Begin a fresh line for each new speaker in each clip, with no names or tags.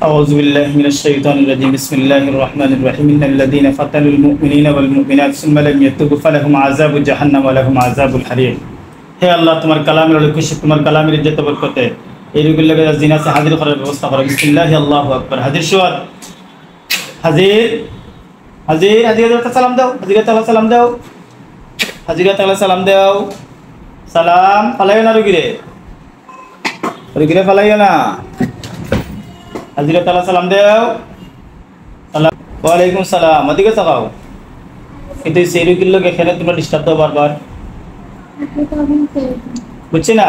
أعوذ بالله من الشيطان الرجيم بسم الله الرحمن الرحيم إن الذين فتنوا المؤمنين والمؤمنات ثم لم يتوبوا فلهم عذاب جهنم ولهم عذاب الحريق হে আল্লাহ তোমার কালামের খুশি তোমার কালামের ইজ্জত বরকতে এই রোগীর লাগে জিনা সে হাজির করার ব্যবস্থা করো বিসমিল্লাহি আল্লাহু আকবার হাজির শুয়াত হাজির হাজির হাজিরাতে সালাম দাও হাজিরাতে সালাম দাও হাজিরাতে সালাম দাও সালাম ফালাইও না রোগীরে ফালাইও না হাজিরাতে সালাম দাও সালাম ওয়া আলাইকুম সালাম ওদিকে তাকাও কিন্তু সেই রোগীর লোক এখানে তোমরা ডিস্টার্ব দাও বারবার বুঝছি না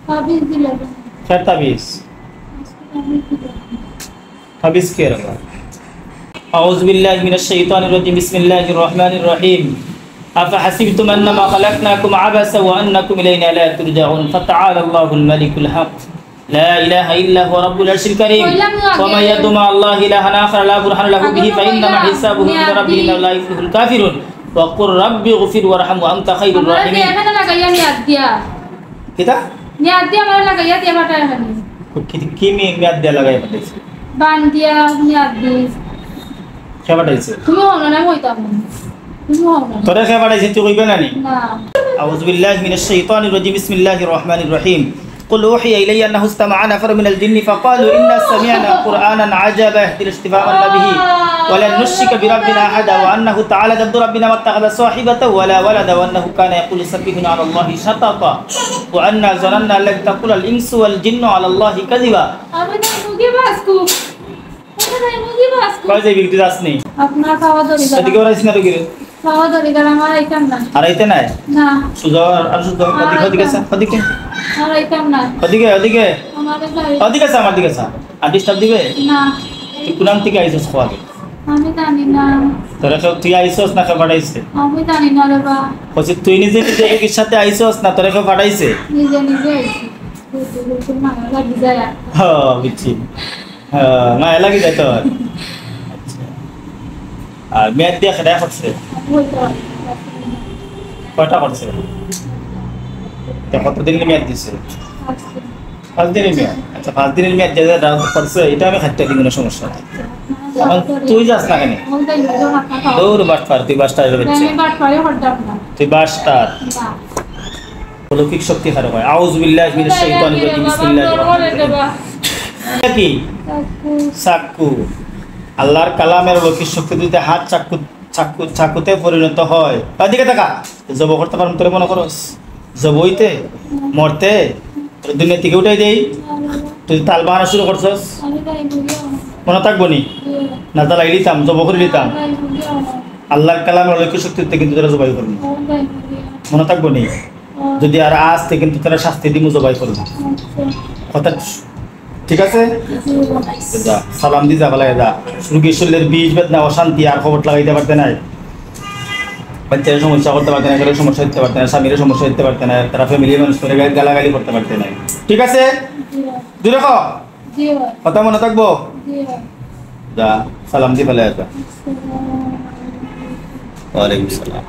তাবিজ দিলে স্যার তাবিজ কে রাখা আউযু বিল্লাহি মিনাশ শাইতানির রাজিম বিসমিল্লাহির রহমানির রহিম আফাহাসিবতুম আন্নামা খালাকনাকুম আবাসা ওয়া আন্নাকুম ইলাইনা লা তুরজাউন ফাতাআলা আল্লাহুল মালিকুল হক লা ইলাহা ইল্লা হুয়া রাব্বুল আরশিল কারীম ওয়া মা ইয়াদু মা আল্লাহি ইলাহান আখার লা বুরহানা লাহু বিহি ফাইন্নামা হিসাবুহু ইনদা রাব্বিহি লা ইফলিহুল কাফিরুন ওয়া কুর রাব্বি গফির ওয়ারহাম ওয়া আনতা খায়রুর রাহিমিন এখানে লাগাইয়া নিয়াত দিয়া কিটা নিয়াত দিয়া আমার লাগাইয়া দিয়া বাটা এখানে কি নিয়াত দিয়া লাগাইয়া বাটাইছে বান দিয়া নিয়াত দি কে বাটাইছে তুমি হলো না কইতাম তুমি হলো না তোরে কে বাটাইছে তুই কইবে না নি না আউযু বিল্লাহি মিনাশ শাইতানির রাজিম বিসমিল্লাহির রহমানির রহিম قل أوحي إلي أنه استمع نفر من الجن فقالوا إنا سمعنا قرآنا عجبا يهدي لاستفاء به ولن نشرك بربنا أحدا وأنه تعالى جد ربنا واتخذ صاحبته ولا ولد وأنه كان يقول سفيهنا على الله شططا وأنا ظننا لن تقول الإنس والجن على الله كذبا কয়জে বিক্রি আসনি আপনার খাওয়া দরি এদিকে ওরাইছ না রোগীর খাওয়া দরি গলা আমার আইতাম না আর আইতে নাই না সুজর আর সুজর ওদিকে ওদিকে ওদিকে আর আইতাম না ওদিকে ওদিকে আমারে যাই ওদিকে আমার দিকে আর ডিস্টার্ব দিবে না তুই কোন থেকে আইছস খাওয়াবে আমি জানি না তোরা সব তুই আইছস না পাঠাইছে আমি জানি না রে বা কইছে তুই নিজে নিজে এর সাথে আইছস না তোরা কেউ পাঠাইছে নিজে নিজে আইছি তুই মারা লাগি যায় হ্যাঁ বুঝছি হ্যাঁ লাগি যায় তোর আর মেয়াদ দিয়ে খেলা করছে কয়টা করছে কতদিনের মেয়াদ দিচ্ছে 5 দিনের মেয়াদ আচ্ছা 5 দিনের মেয়াদ যে করছে এটা আমি খাইতে দিই কোনো সমস্যা নাই তুই যাস না কেন দৌড় বাটপার তুই বাসটা বেচছিস তুই বাসটা অলৌকিক শক্তি হারা হয় আউযু বিল্লাহি মিনাশ শাইতানির রাজিম বিসমিল্লাহির রহমানির রহিম কি চাকু আল্লাহর কালামের অলৌকিক শক্তি দিতে হাত চাকুতে পরিণত হয় ওদিকে তাকা জব করতে পারম তোরে মনে করস জব হইতে মরতে দুনিয়া থেকে উঠাই দেই তুই তাল বাহানা শুরু করছস মনে থাকবো নি না তালা দিতাম জব করে দিতাম আল্লাহর কালামের অলৌকিক শক্তিতে কিন্তু তোরা জবাই করবি মনে থাকবো নি যদি আর আসতে কিন্তু তোরা শাস্তি দিমু জবাই করবি কথা ঠিক আছে যা সালাম দি যা বলাই যা রোগীর শরীরের বিষ বেদনা অশান্তি আর খবর লাগাইতে পারতে না বাচ্চাদের সমস্যা করতে পারতে না ঘরের সমস্যা হতে পারতে না স্বামীর সমস্যা হতে পারতে না তারা ফ্যামিলির মানুষ করে গালাগালি করতে পারতে না ঠিক আছে দূরে কথা মনে থাকবো যা সালাম দি বলাই যা ওয়ালাইকুম সালাম